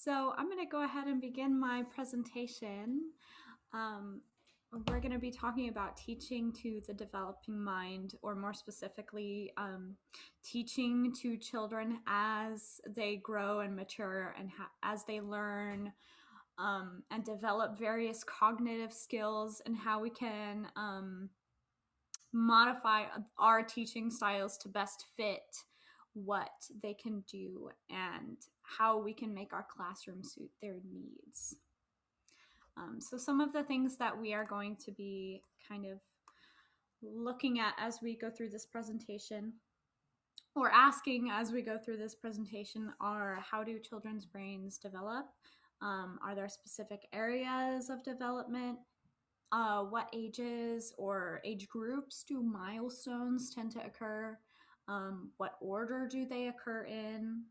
So I'm going to go ahead and begin my presentation. We're going to be talking about teaching to the developing mind, or more specifically, teaching to children as they grow and mature and as they learn and develop various cognitive skills, and how we can modify our teaching styles to best fit what they can do and how we can make our classroom suit their needs. So some of the things that we are going to be kind of looking at as we go through this presentation, or asking as we go through this presentation, are: how do children's brains develop? Are there specific areas of development? What ages or age groups do milestones tend to occur? What order do they occur in?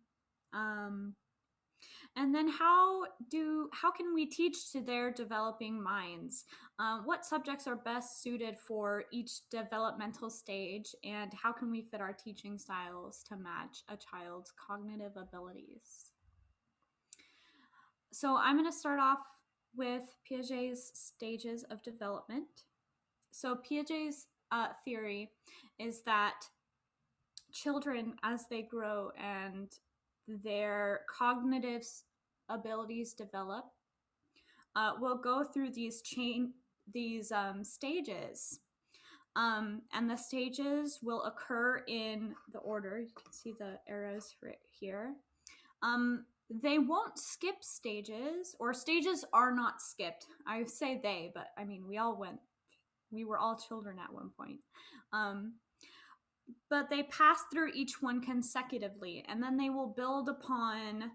And then how can we teach to their developing minds? What subjects are best suited for each developmental stage, and how can we fit our teaching styles to match a child's cognitive abilities? So I'm going to start off with Piaget's stages of development. So Piaget's theory is that children, as they grow and their cognitive abilities develop, will go through these stages, and the stages will occur in the order. You can see the arrows right here. They won't skip stages, or stages are not skipped. I say they, but I mean, we were all children at one point. But they pass through each one consecutively, and then they will build upon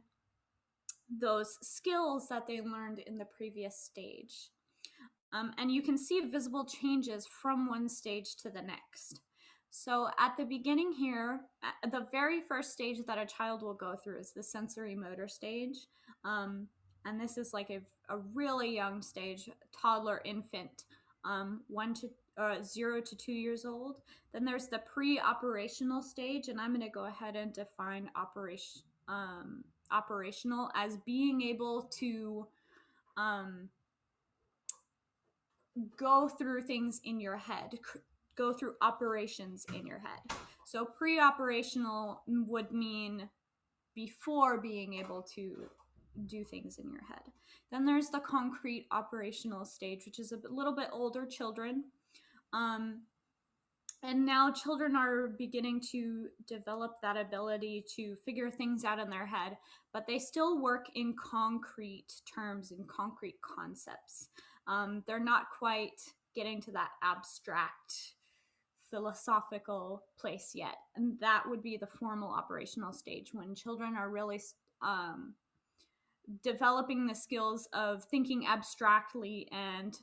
those skills that they learned in the previous stage. And you can see visible changes from one stage to the next. So at the beginning here, the very first stage that a child will go through is the sensory motor stage. And this is like a really young stage, toddler, infant, 0 to 2 years old. Then there's the pre-operational stage, and I'm going to go ahead and define operational as being able to go through things in your head, go through operations in your head. So pre-operational would mean before being able to do things in your head. Then there's the concrete operational stage, which is a little bit older children. And now children are beginning to develop that ability to figure things out in their head, but they still work in concrete terms, in concrete concepts. They're not quite getting to that abstract philosophical place yet. And that would be the formal operational stage, when children are really developing the skills of thinking abstractly and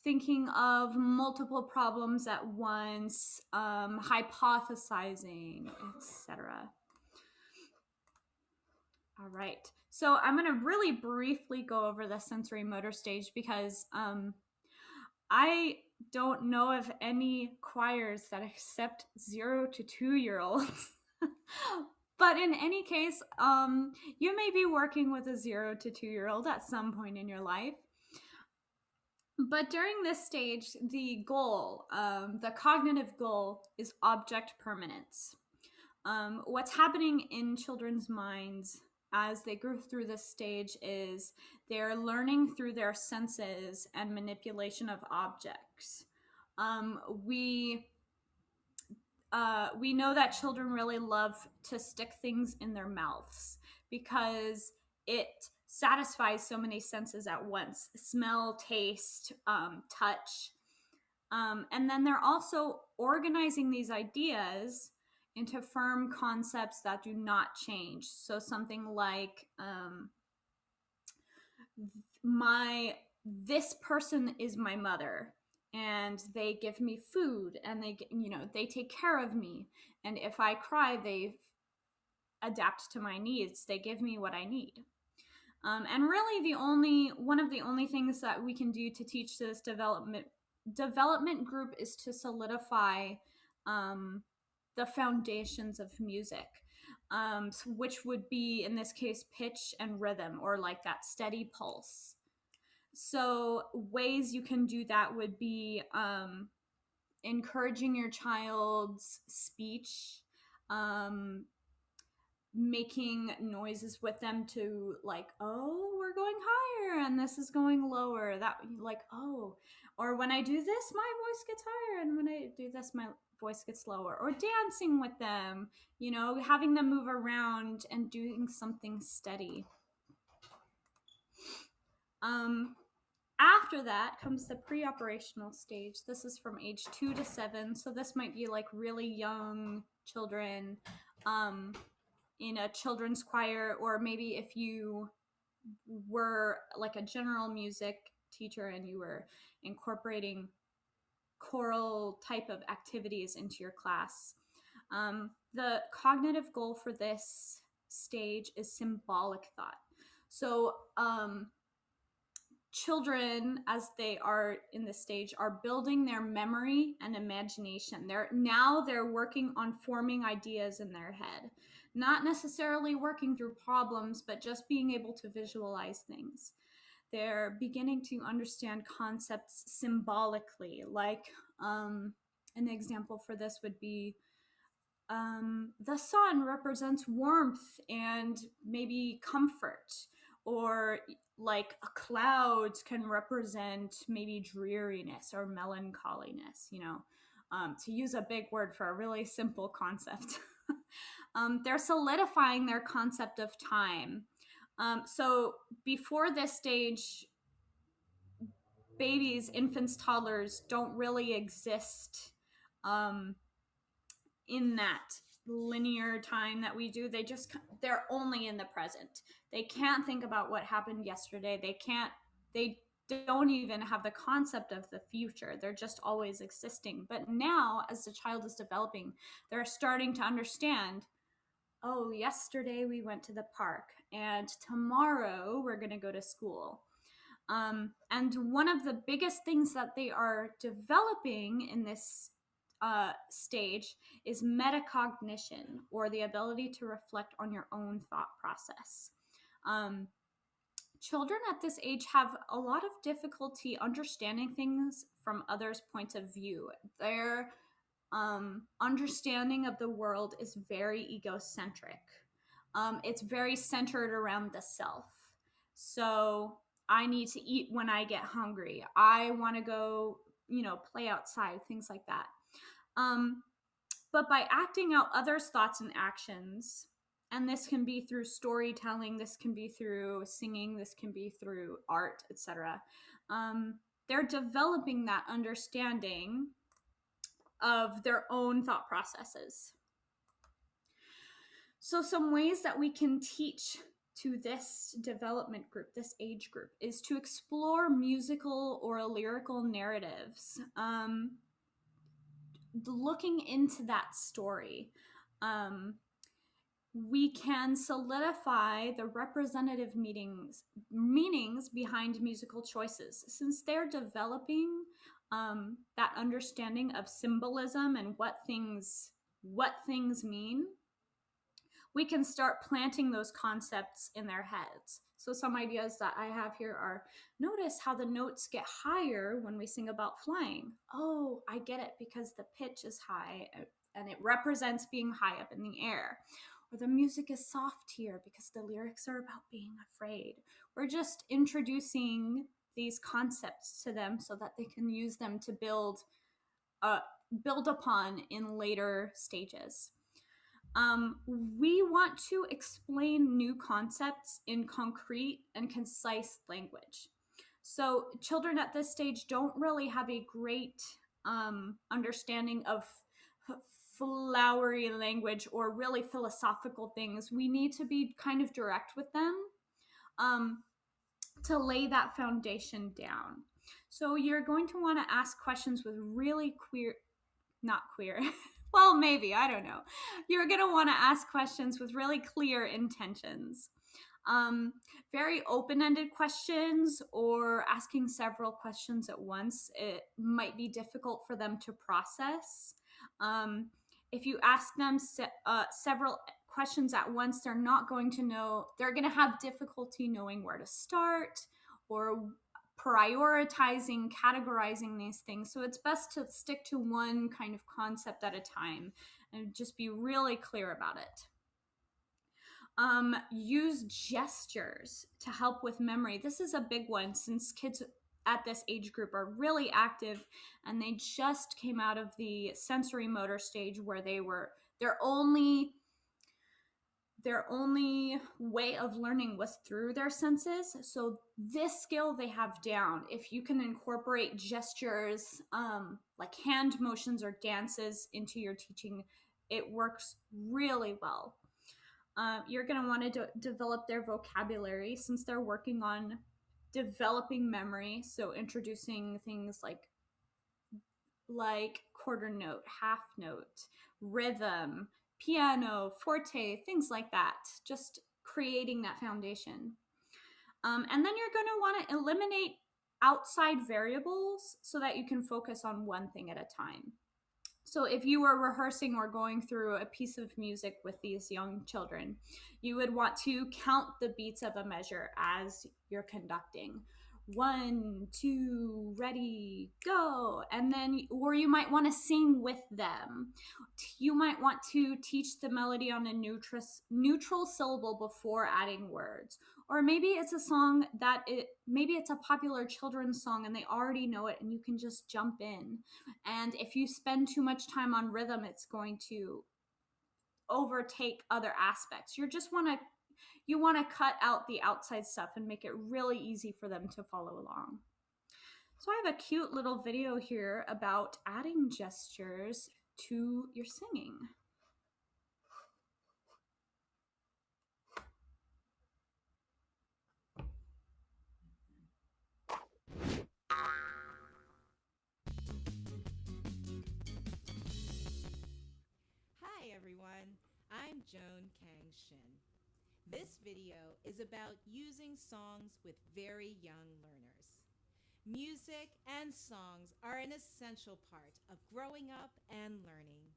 thinking of multiple problems at once, hypothesizing, etc. All right, so I'm going to really briefly go over the sensory motor stage, because I don't know of any choirs that accept 0 to 2-year-olds. But in any case, you may be working with a 0 to 2-year-old at some point in your life. But during this stage, the goal, the cognitive goal, is object permanence. What's happening in children's minds as they go through this stage is they're learning through their senses and manipulation of objects. We know that children really love to stick things in their mouths because it satisfies so many senses at once: smell, taste, touch. And then they're also organizing these ideas into firm concepts that do not change. So something like, this person is my mother, and they give me food, and they take care of me, and if I cry, they adapt to my needs. They give me what I need. And really, one of the only things that we can do to teach this development group is to solidify the foundations of music. which would be, in this case, pitch and rhythm, or like that steady pulse. So ways you can do that would be encouraging your child's speech, making noises with them to like, oh, we're going higher and this is going lower. That like, oh, or when I do this, my voice gets higher, and when I do this, my voice gets lower. Or dancing with them, you know, having them move around and doing something steady. After that comes the pre-operational stage. This is from age 2 to 7. So this might be like really young children in a children's choir, or maybe if you were like a general music teacher and you were incorporating choral type of activities into your class. The cognitive goal for this stage is symbolic thought. So children, as they are in this stage, are building their memory and imagination. They're working on forming ideas in their head, not necessarily working through problems, but just being able to visualize things. They're beginning to understand concepts symbolically, like an example for this would be the sun represents warmth and maybe comfort, or like clouds can represent maybe dreariness or melancholiness, you know, to use a big word for a really simple concept. They're solidifying their concept of time. So before this stage, babies, infants, toddlers don't really exist in that linear time that we do. They're only in the present. They can't think about what happened yesterday. They don't even have the concept of the future. They're just always existing. But now, as the child is developing, they're starting to understand, oh, yesterday we went to the park and tomorrow we're going to go to school. And one of the biggest things that they are developing in this stage is metacognition, or the ability to reflect on your own thought process. Children at this age have a lot of difficulty understanding things from others' points of view. Their understanding of the world is very egocentric. It's very centered around the self. So I need to eat when I get hungry. I want to go, play outside, things like that. But by acting out others' thoughts and actions, and this can be through storytelling, this can be through singing, this can be through art, etc., they're developing that understanding of their own thought processes. So some ways that we can teach to this development group, this age group, is to explore musical or lyrical narratives, looking into that story. We can solidify the representative meanings behind musical choices, since they're developing that understanding of symbolism and what things mean. We can start planting those concepts in their heads. So some ideas that I have here are, notice how the notes get higher when we sing about flying. Oh, I get it, because the pitch is high and it represents being high up in the air. Or the music is soft here because the lyrics are about being afraid. We're just introducing these concepts to them so that they can use them to build upon in later stages. We want to explain new concepts in concrete and concise language. So children at this stage don't really have a great understanding of flowery language or really philosophical things. We need to be kind of direct with them to lay that foundation down. So you're going to want to ask questions with really not queer, well, maybe, I don't know. You're going to want to ask questions with really clear intentions. Very open-ended questions, or asking several questions at once, it might be difficult for them to process. If you ask them several questions at once, they're not going to know, they're going to have difficulty knowing where to start or prioritizing, categorizing these things. So it's best to stick to one kind of concept at a time and just be really clear about it. Use gestures to help with memory. This is a big one since kids at this age group are really active and they just came out of the sensory motor stage where their only way of learning was through their senses. So this skill they have down. If you can incorporate gestures, like hand motions or dances into your teaching, it works really well. You're going to want to develop their vocabulary since they're working on developing memory. So introducing things like quarter note, half note, rhythm, piano, forte, things like that. Just creating that foundation. And then you're going to want to eliminate outside variables so that you can focus on one thing at a time. So if you were rehearsing or going through a piece of music with these young children, you would want to count the beats of a measure as you're conducting. 1, 2, ready, go. And then, or you might want to sing with them. You might want to teach the melody on a neutral syllable before adding words. Or maybe it's a song maybe it's a popular children's song and they already know it and you can just jump in. And if you spend too much time on rhythm, it's going to overtake other aspects. You want to cut out the outside stuff and make it really easy for them to follow along. So I have a cute little video here about adding gestures to your singing. Hi everyone, I'm Joan Kang Shin. This video is about using songs with very young learners. Music and songs are an essential part of growing up and learning.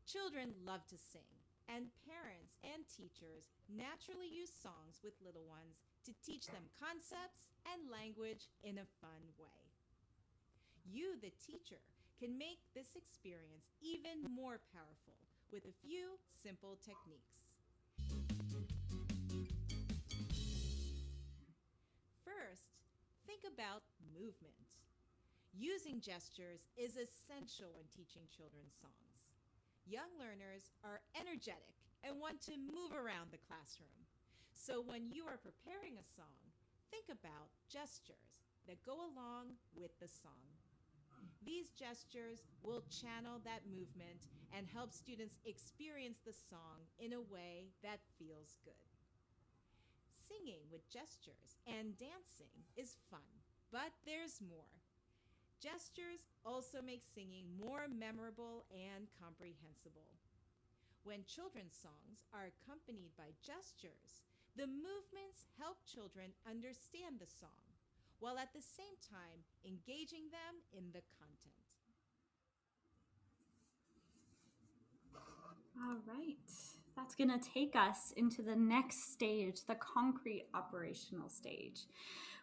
Children love to sing, and parents and teachers naturally use songs with little ones to teach them concepts and language in a fun way. You, the teacher, can make this experience even more powerful with a few simple techniques. First, think about movement. Using gestures is essential when teaching children's songs. Young learners are energetic and want to move around the classroom. So when you are preparing a song, think about gestures that go along with the song. These gestures will channel that movement and help students experience the song in a way that feels good. Singing with gestures and dancing is fun, but there's more. Gestures also make singing more memorable and comprehensible. When children's songs are accompanied by gestures, the movements help children understand the song, while at the same time engaging them in the content. All right, that's going to take us into the next stage, the concrete operational stage,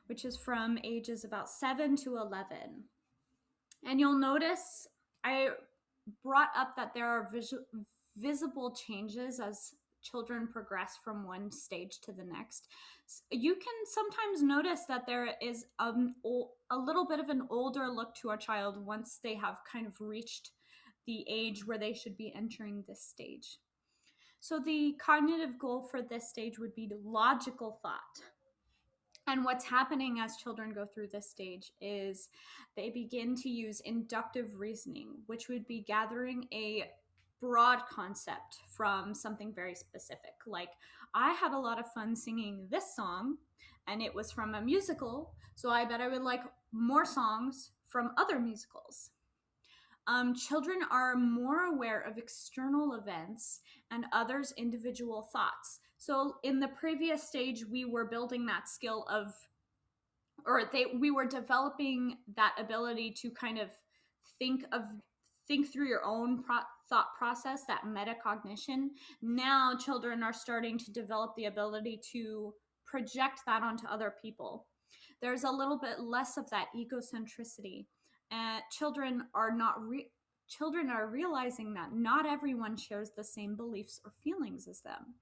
which is from ages about 7 to 11. And you'll notice I brought up that there are visible changes as children progress from one stage to the next. You can sometimes notice that there is a little bit of an older look to a child once they have kind of reached the age where they should be entering this stage. So the cognitive goal for this stage would be logical thought. And what's happening as children go through this stage is they begin to use inductive reasoning, which would be gathering a broad concept from something very specific. Like, I had a lot of fun singing this song, and it was from a musical, so I bet I would like more songs from other musicals. Children are more aware of external events and others' individual thoughts. So in the previous stage, we were building that skill of, we were developing that ability to kind of think through your own thought process, that metacognition, now children are starting to develop the ability to project that onto other people. There's a little bit less of that egocentricity. And children are realizing that not everyone shares the same beliefs or feelings as them.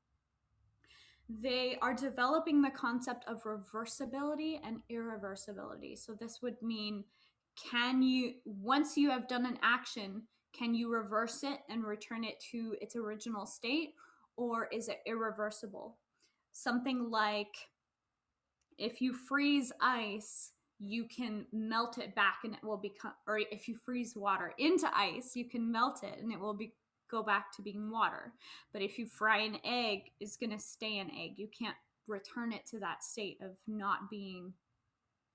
They are developing the concept of reversibility and irreversibility. So this would mean, once you have done an action, can you reverse it and return it to its original state, or is it irreversible? Something like, if you freeze ice, you can melt it back and it will become, or if you freeze water into ice, you can melt it and it will go back to being water. But if you fry an egg, it's going to stay an egg. You can't return it to that state of not being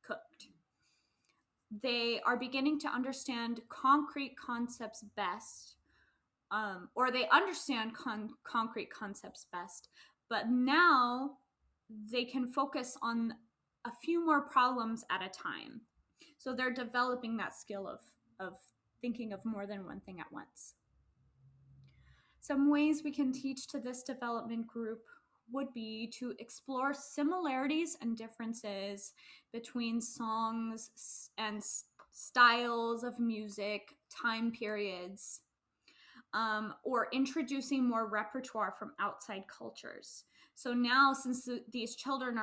cooked. They are beginning to understand concrete concepts best, or they understand concrete concepts best, but now they can focus on a few more problems at a time. So they're developing that skill of thinking of more than one thing at once. Some ways we can teach to this development group would be to explore similarities and differences between songs and styles of music, time periods, or introducing more repertoire from outside cultures. So now, since these children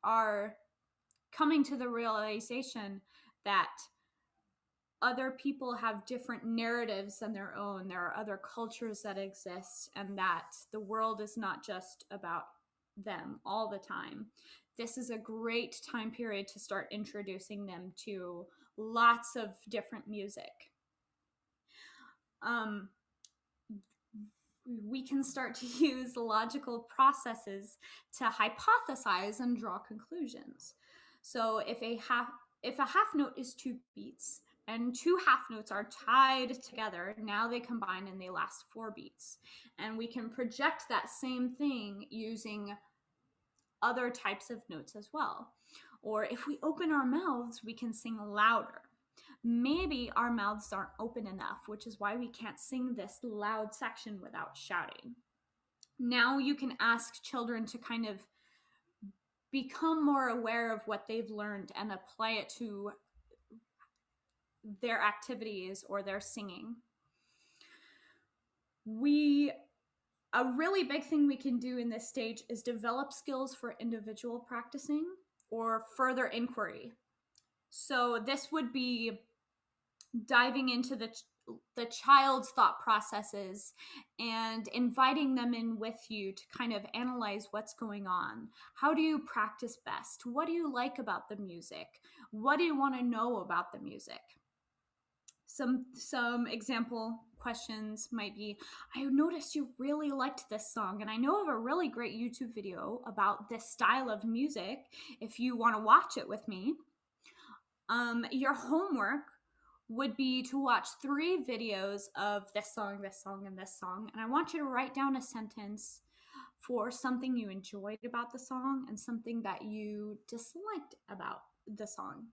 are coming to the realization that other people have different narratives than their own, there are other cultures that exist, and that the world is not just about them all the time. This is a great time period to start introducing them to lots of different music. We can start to use logical processes to hypothesize and draw conclusions. So if a half note is 2 beats and 2 half notes are tied together, now they combine and they last 4 beats. And we can project that same thing using other types of notes as well. Or if we open our mouths, we can sing louder. Maybe our mouths aren't open enough, which is why we can't sing this loud section without shouting. Now you can ask children to kind of become more aware of what they've learned and apply it to their activities or their singing. A really big thing we can do in this stage is develop skills for individual practicing or further inquiry. So this would be diving into the child's thought processes and inviting them in with you to kind of analyze what's going on. How do you practice best? What do you like about the music? What do you want to know about the music? Some example questions might be, I noticed you really liked this song, and I know of a really great YouTube video about this style of music if you want to watch it with me. Your homework would be to watch 3 videos of this song, this song, and this song. And I want you to write down a sentence for something you enjoyed about the song and something that you disliked about the song.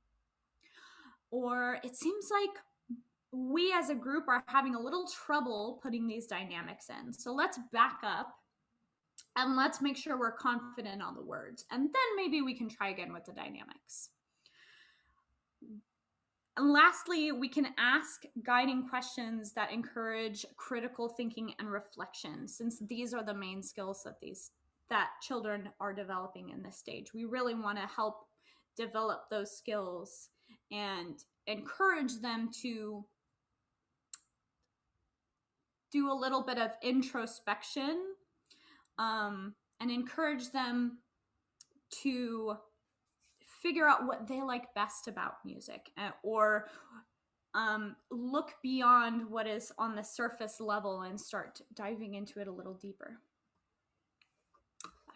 Or it seems like we as a group are having a little trouble putting these dynamics in. So let's back up and let's make sure we're confident on the words. And then maybe we can try again with the dynamics. And lastly, we can ask guiding questions that encourage critical thinking and reflection, since these are the main skills that children are developing in this stage. We really want to help develop those skills and encourage them to do a little bit of introspection, and encourage them to figure out what they like best about music, or look beyond what is on the surface level and start diving into it a little deeper.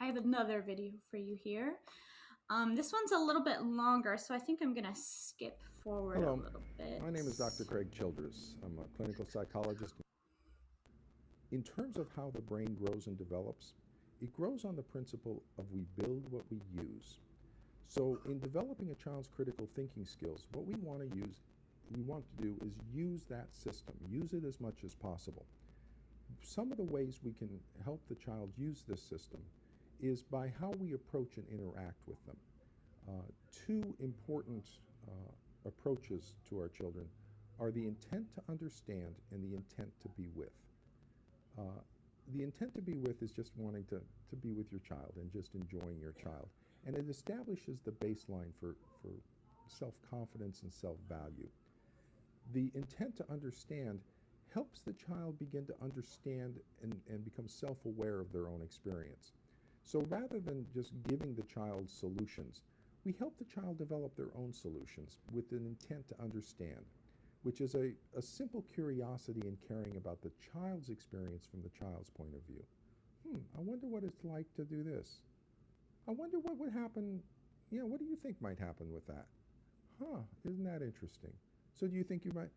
I have another video for you here. This one's a little bit longer, so I think I'm going to skip forward a little bit. My name is Dr. Craig Childress. I'm a clinical psychologist. In terms of how the brain grows and develops, it grows on the principle of we build what we use. So in developing a child's critical thinking skills, what we want to use we want to do is use that system, use it as much as possible. Some of the ways we can help the child use this system is by how we approach and interact with them. Two important approaches to our children are the intent to understand and the intent to be with. The intent to be with is just wanting to be with your child and just enjoying your child. And it establishes the baseline for self-confidence and self-value. The intent to understand helps the child begin to understand and become self-aware of their own experience. So rather than just giving the child solutions, we help the child develop their own solutions with an intent to understand, which is a simple curiosity and caring about the child's experience from the child's point of view. I wonder what it's like to do this. I wonder what would happen, what do you think might happen with that? Isn't that interesting? So do you think you might?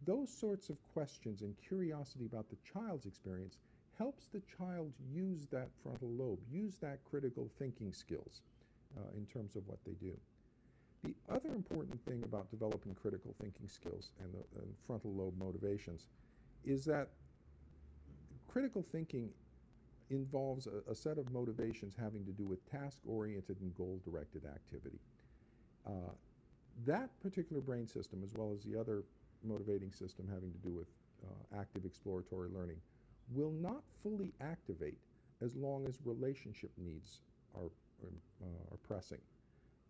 Those sorts of questions and curiosity about the child's experience helps the child use that frontal lobe, use that critical thinking skills in terms of what they do. The other important thing about developing critical thinking skills and frontal lobe motivations is that critical thinking involves a set of motivations having to do with task-oriented and goal-directed activity. That particular brain system, as well as the other motivating system having to do with active exploratory learning, will not fully activate as long as relationship needs are pressing.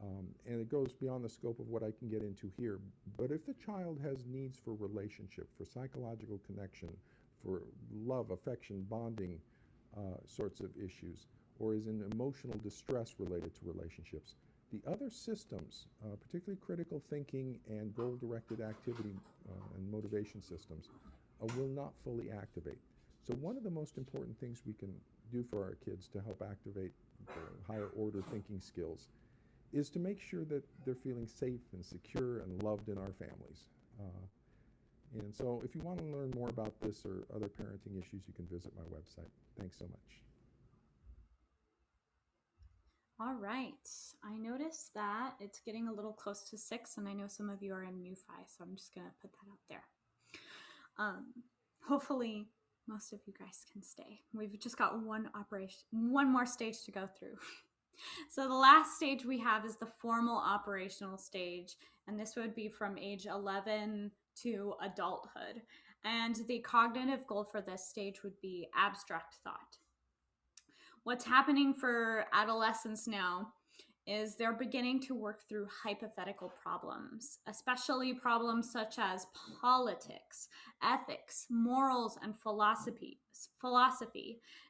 And it goes beyond the scope of what I can get into here. But if the child has needs for relationship, for psychological connection, for love, affection, bonding sorts of issues, or is in emotional distress related to relationships, the other systems, particularly critical thinking and goal-directed activity and motivation systems, will not fully activate. So one of the most important things we can do for our kids to help activate higher order thinking skills is to make sure that they're feeling safe and secure and loved in our families. And so if you want to learn more about this or other parenting issues, you can visit my website. Thanks so much. All right. I noticed that it's getting a little close to 6, and I know some of you are in MU5, so I'm just going to put that out there. Hopefully, most of you guys can stay. We've just got one more stage to go through. So the last stage we have is the formal operational stage, and this would be from age 11 to adulthood. And the cognitive goal for this stage would be abstract thought. What's happening for adolescents now is they're beginning to work through hypothetical problems, especially problems such as politics, ethics, morals, and philosophy.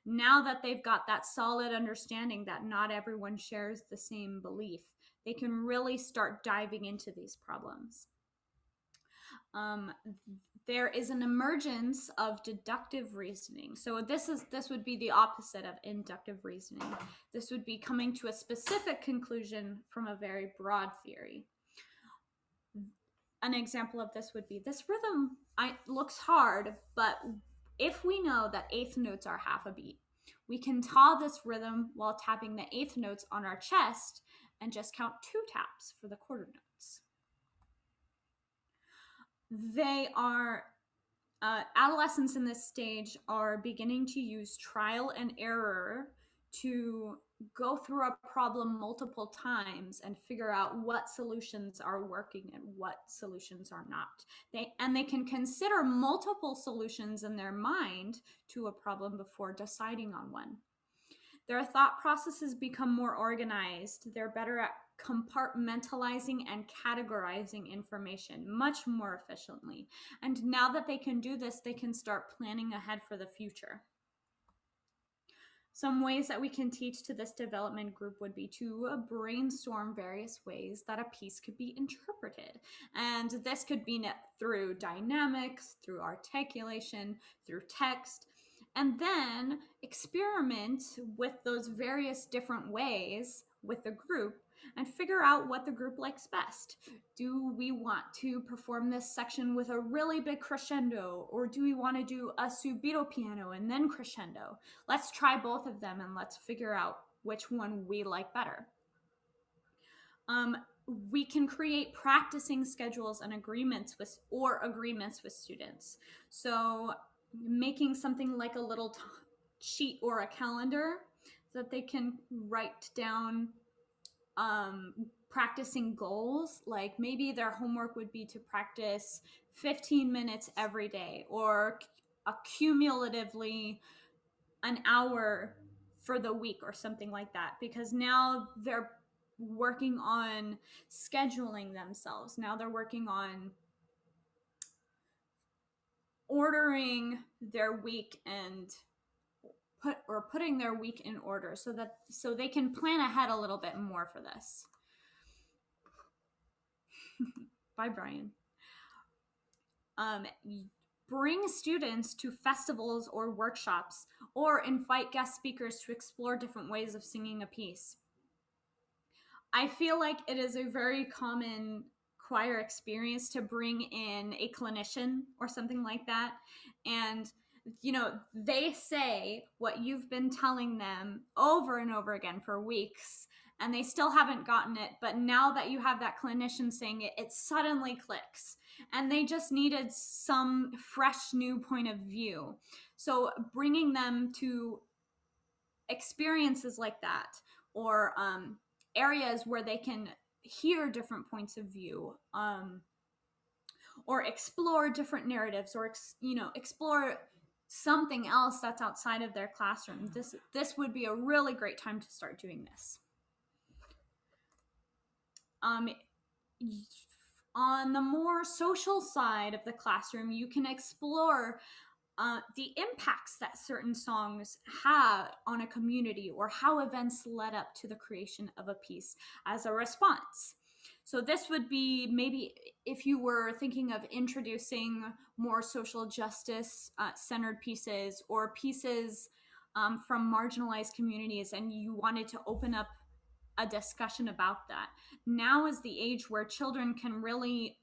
Now that they've got that solid understanding that not everyone shares the same belief, they can really start diving into these problems. There is an emergence of deductive reasoning. So this would be the opposite of inductive reasoning. This would be coming to a specific conclusion from a very broad theory. An example of this would be, this rhythm looks hard, but if we know that eighth notes are half a beat, we can taw this rhythm while tapping the eighth notes on our chest and just count 2 taps for the quarter notes. Adolescents in this stage are beginning to use trial and error to go through a problem multiple times and figure out what solutions are working and what solutions are not. They can consider multiple solutions in their mind to a problem before deciding on one. Their thought processes become more organized. They're better at compartmentalizing and categorizing information much more efficiently. And now that they can do this, they can start planning ahead for the future. Some ways that we can teach to this development group would be to brainstorm various ways that a piece could be interpreted. And this could be through dynamics, through articulation, through text, and then experiment with those various different ways with the group and figure out what the group likes best. Do we want to perform this section with a really big crescendo, or do we want to do a subito piano and then crescendo? Let's try both of them and let's figure out which one we like better. We can create practicing schedules and agreements with students. So making something like a little sheet or a calendar so that they can write down practicing goals. Like maybe their homework would be to practice 15 minutes every day, or cumulatively an hour for the week or something like that, because now they're working on scheduling themselves. Now they're working on ordering their week and putting their week in order so they can plan ahead a little bit more for this. Bye, Brian. Bring students to festivals or workshops, or invite guest speakers to explore different ways of singing a piece. I feel like it is a very common choir experience to bring in a clinician or something like that. And, you know, they say what you've been telling them over and over again for weeks, and they still haven't gotten it. But now that you have that clinician saying it, it suddenly clicks. And they just needed some fresh new point of view. So bringing them to experiences like that, or areas where they can hear different points of view, or explore different narratives, or explore something else that's outside of their classroom. This would be a really great time to start doing this. On the more social side of the classroom, you can explore the impacts that certain songs have on a community, or how events led up to the creation of a piece as a response. So this would be maybe if you were thinking of introducing more social justice centered pieces, or pieces from marginalized communities, and you wanted to open up a discussion about that. Now is the age where children can really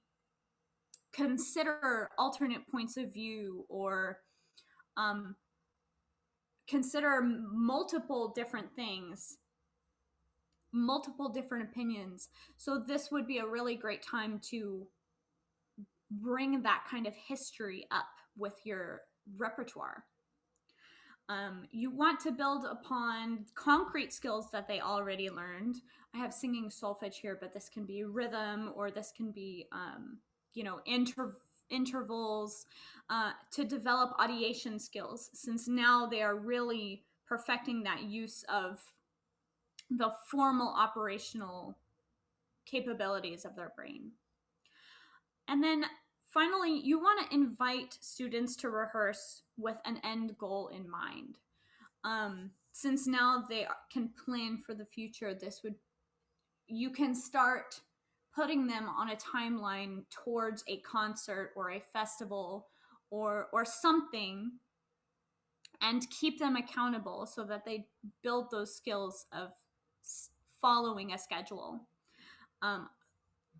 consider alternate points of view, or consider multiple different things, multiple different opinions. So this would be a really great time to bring that kind of history up with your repertoire. You want to build upon concrete skills that they already learned. I have singing solfege here, but this can be rhythm, or this can be, intervals, to develop audiation skills, since now they are really perfecting that use of the formal operational capabilities of their brain. And then finally, you want to invite students to rehearse with an end goal in mind. Since now they can plan for the future, you can start putting them on a timeline towards a concert or a festival or something, and keep them accountable so that they build those skills of following a schedule.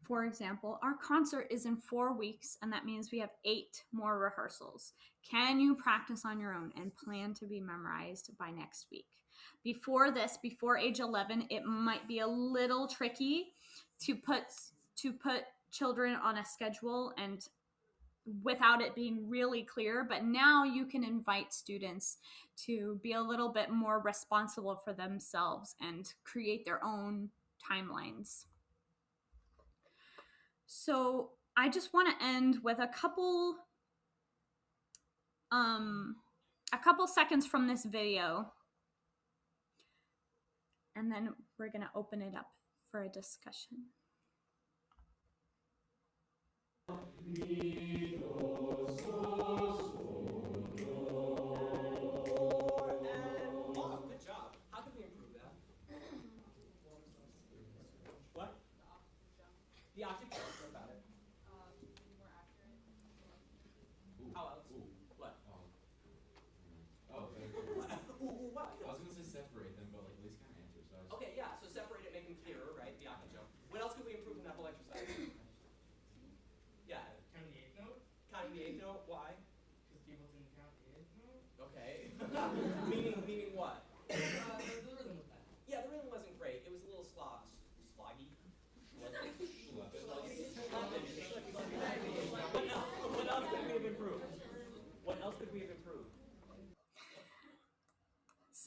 For example, our concert is in 4 weeks, and that means we have 8 more rehearsals. Can you practice on your own and plan to be memorized by next week? Before age 11, it might be a little tricky to put children on a schedule and without it being really clear, but now you can invite students to be a little bit more responsible for themselves and create their own timelines. So I just want to end with a couple seconds from this video, and then we're going to open it up for a discussion. Good job. How can we improve that? What? The octave jump. What about it? More accurate. How else? What? Oh, very cool. Ooh, what? I was gonna say separate them, but like at least kind of answer. So Okay, yeah. So separate it, make them clearer, right? The octave jump. What else could we improve in that whole exercise? Yeah. Turn the eighth note?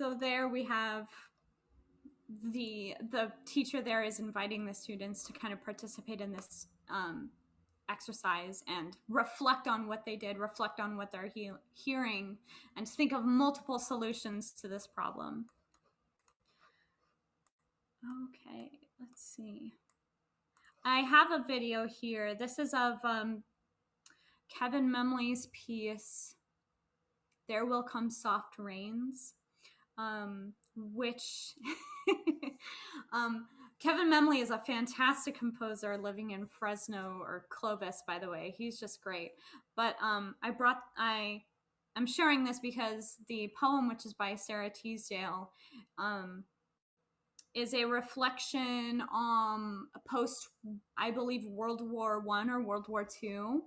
So there we have the teacher there is inviting the students to kind of participate in this exercise and reflect on what they did, reflect on what they're hearing, and think of multiple solutions to this problem. Okay, let's see. I have a video here. This is of Kevin Memley's piece, There Will Come Soft Rains, which Kevin Memley is a fantastic composer living in Fresno, or Clovis, by the way. He's just great. But I'm sharing this because the poem, which is by Sarah Teasdale, is a reflection on post, I believe, World War I or World War II.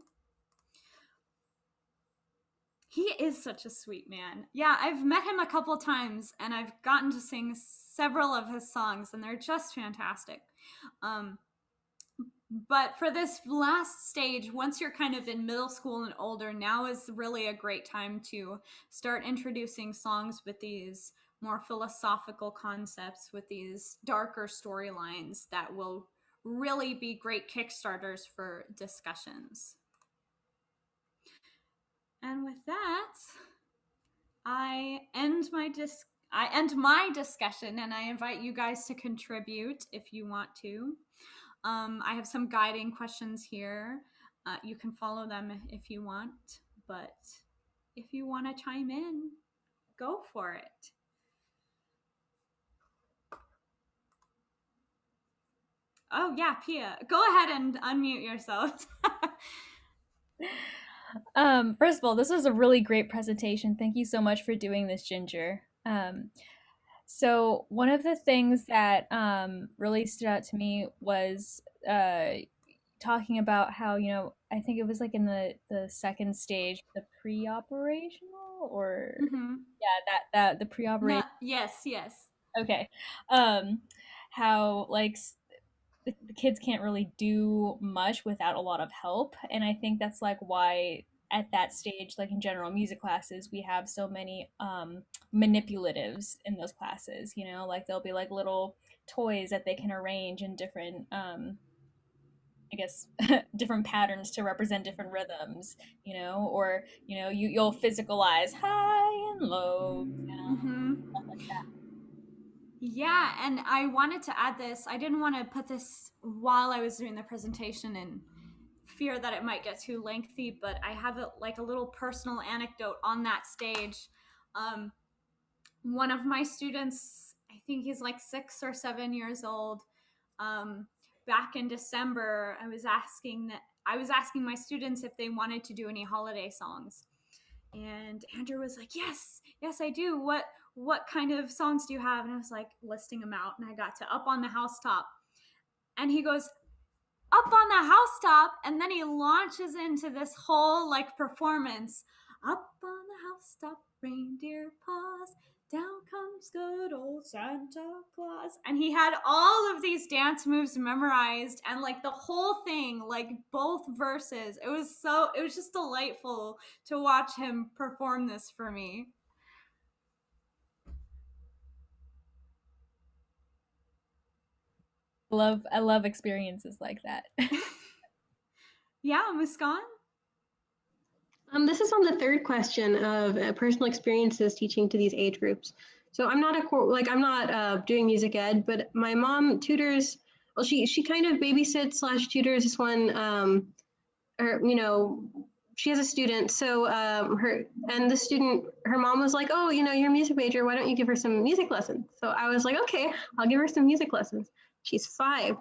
He is such a sweet man. Yeah, I've met him a couple times and I've gotten to sing several of his songs and they're just fantastic. But for this last stage, once you're kind of in middle school and older, now is really a great time to start introducing songs with these more philosophical concepts, with these darker storylines that will really be great kickstarters for discussions. And with that, I end my discussion, and I invite you guys to contribute if you want to. I have some guiding questions here. You can follow them if you want, but if you want to chime in, go for it. Oh yeah, Pia, go ahead and unmute yourself. First of all, this was a really great presentation. Thank you so much for doing this, Ginger. So one of the things that really stood out to me was talking about how, I think it was like in the second stage, the pre-operational, or yeah, that the pre-operational. Yes. Okay. How like the kids can't really do much without a lot of help, and I think that's like why at that stage, like in general music classes, we have so many manipulatives in those classes, like there'll be like little toys that they can arrange in different I guess different patterns to represent different rhythms, or you'll physicalize high and low, stuff like that. Yeah, and I wanted to add this. I didn't want to put this while I was doing the presentation in fear that it might get too lengthy, but I have like a little personal anecdote on that stage. One of my students, I think he's like 6 or 7 years old, back in December, I was asking my students if they wanted to do any holiday songs. And Andrew was like, yes, I do. What kind of songs do you have? And I was like listing them out, and I got to Up on the Housetop. And he goes, Up on the Housetop, and then he launches into this whole like performance. Up on the housetop, reindeer paws, down comes good old Santa Claus. And he had all of these dance moves memorized, and like the whole thing, like both verses. It was just delightful to watch him perform this for me. I love experiences like that. Yeah, Muskan? This is on the third question of personal experiences teaching to these age groups. So I'm not doing music ed, but my mom tutors. Well, she kind of babysits / tutors this one. She has a student. So her mom was like, oh, you're a music major. Why don't you give her some music lessons? So I was like, okay, I'll give her some music lessons. She's 5.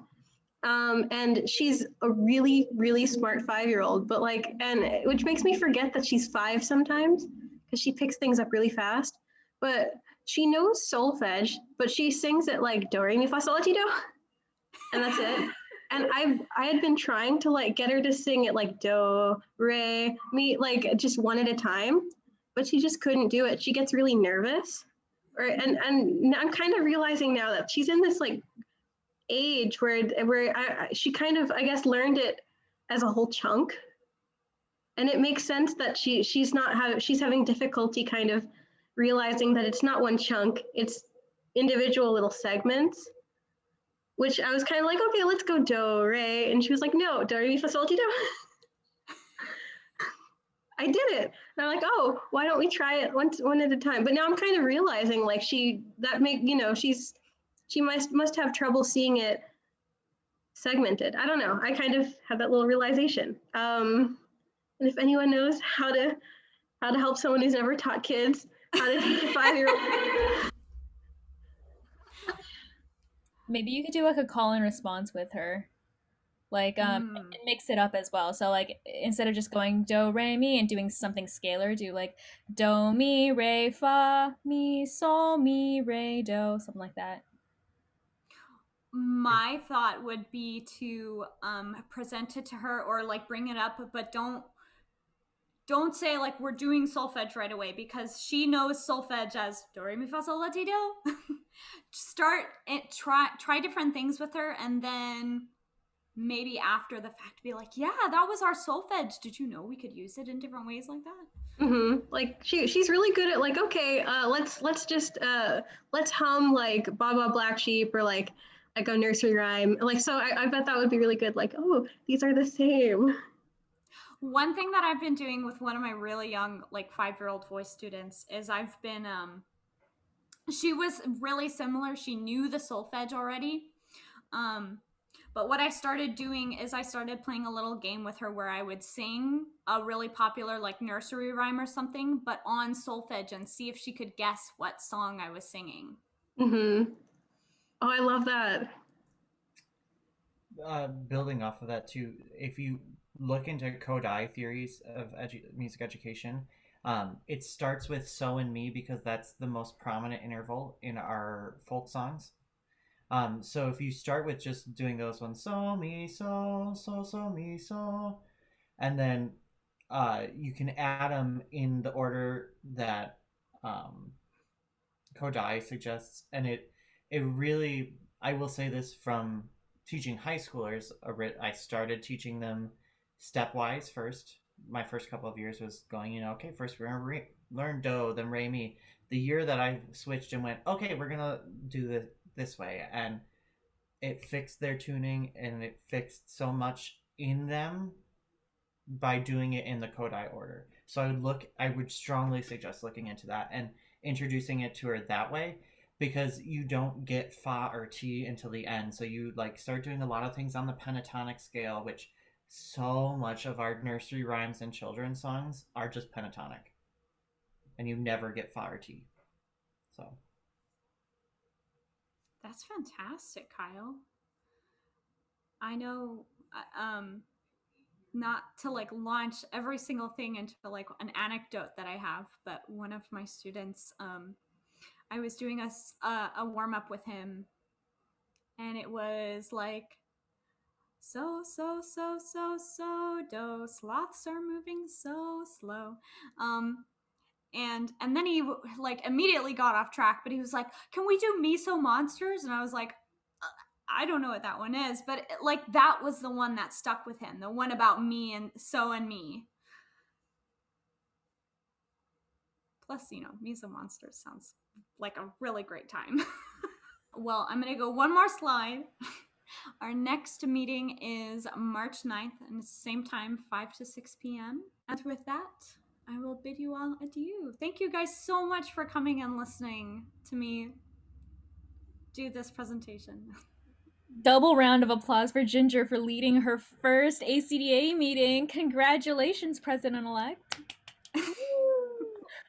And she's a really, really smart 5-year-old, but which makes me forget that she's 5 sometimes, because she picks things up really fast. But she knows solfege, but she sings it like do, re, mi, fa, sol, la, ti, do, and that's it. And I had been trying to get her to sing it like do, re, mi, just one at a time, but she just couldn't do it. She gets really nervous, and I'm kind of realizing now that she's in this age where she kind of, I guess, learned it as a whole chunk, and it makes sense that she's having difficulty kind of realizing that it's not one chunk, it's individual little segments, which I was kind of like, okay, let's go do, re. And she was like, no, do, re, mi, fa, sol, ti, do. I did it. And I'm like, oh, why don't we try it one at a time? But now I'm kind of realizing like she must have trouble seeing it segmented. I don't know. I kind of had that little realization. And if anyone knows how to help someone who's never taught kids how to teach a 5-year-old. Maybe you could do like a call and response with her. Like and mix it up as well. So like instead of just going do re mi and doing something scalar, do like do mi re fa mi sol mi re do, something like that. My thought would be to present it to her or like bring it up, but don't say like we're doing solfege right away, because she knows solfege as do re mi fa sol la ti do. Start and try different things with her, and then maybe after the fact be like, yeah, that was our solfege. Did you know we could use it in different ways like that? Mm-hmm. Like she's really good at like, okay, let's just let's hum like Baba Black Sheep or like a nursery rhyme. Like, so I bet that would be really good. Like, oh, these are the same. One thing that I've been doing with one of my really young, like 5-year-old voice students is I've been, she was really similar. She knew the solfege already. But what I started doing is I started playing a little game with her where I would sing a really popular like nursery rhyme or something, but on solfege, and see if she could guess what song I was singing. Mm-hmm. Oh, I love that. Building off of that too, if you look into Kodai theories of music education, it starts with so and mi because that's the most prominent interval in our folk songs. So if you start with just doing those ones, so, mi, so, so, so, mi, so, and then you can add them in the order that Kodai suggests. And it really, I will say this from teaching high schoolers, I started teaching them stepwise first. My first couple of years was going, okay, first we're going to learn do, then re, mi. The year that I switched and went, okay, we're going to do this way, and it fixed their tuning and it fixed so much in them by doing it in the Kodai order. So I would strongly suggest looking into that and introducing it to her that way, because you don't get fa or ti until the end. So you like start doing a lot of things on the pentatonic scale, which so much of our nursery rhymes and children's songs are just pentatonic, and you never get fa or ti. So that's fantastic, Kyle. I know, not to like launch every single thing into like an anecdote that I have, but one of my students, I was doing a warm up with him, and it was like, so do, sloths are moving so slow. And then he like immediately got off track, but he was like, can we do miso monsters? And I was like, I don't know what that one is, but like that was the one that stuck with him, the one about me and so and me. Plus, miso monsters sounds like a really great time. Well, I'm gonna go one more slide. Our next meeting is March 9th, and it's the same time, 5 to 6 p.m. And with that, I will bid you all adieu. Thank you guys so much for coming and listening to me do this presentation. Double round of applause for Ginger for leading her first ACDA meeting. Congratulations, President-elect.